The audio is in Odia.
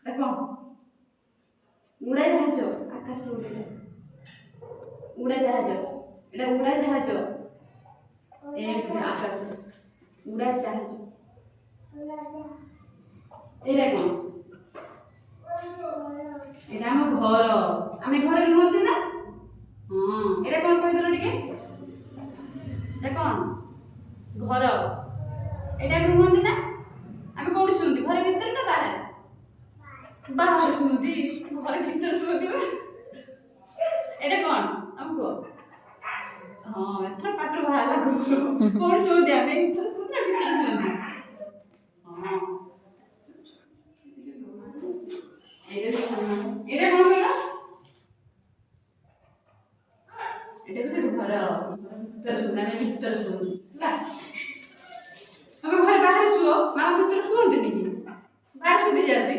এটা কোন উড়াজাহাজ আকাশে উড়ে উড়াজাহাজ এটা উড়াজাহাজ আকাশে উড়াজাহাজ এটা কোন এটা ଆମ ଘର ଆମେ ଘରେ ରୁହନ୍ତି ନା ହଁ ଏଟା କଣ କହିଦେଲ ଟିକେ এটা କଣ ଘର ଏଟା ଆମେ ରୁହନ୍ତି ନା ଆମେ କୋଉଠି ଶୁଅନ୍ତି ଘର ଭିତରେ ନା ବାହାରେ ବାହାରେ ଶୁଅନ୍ତି ଘର ଭିତରେ ଶୁଅନ୍ତି ବା ଏଟା କଣ ଆମ କୁହ ହଁ ଏଥର ପାଠ ବାହାରିଲା କୋଉଠି ଶୁଅନ୍ତି ଆମେ ଭିତରେ ଶୁଅନ୍ତି ନା ଭିତରେ ଶୁଅନ୍ତି ହଁ ଏଇଟା କଣ କହିଲ এটা হচ্ছে ঘর ভিতরে শুনে আমি ভিতরে শুনি না আমি ঘরে বাহারে শুও মা ভিতরে শুনতে নাকি বাইরে শুতে যাতে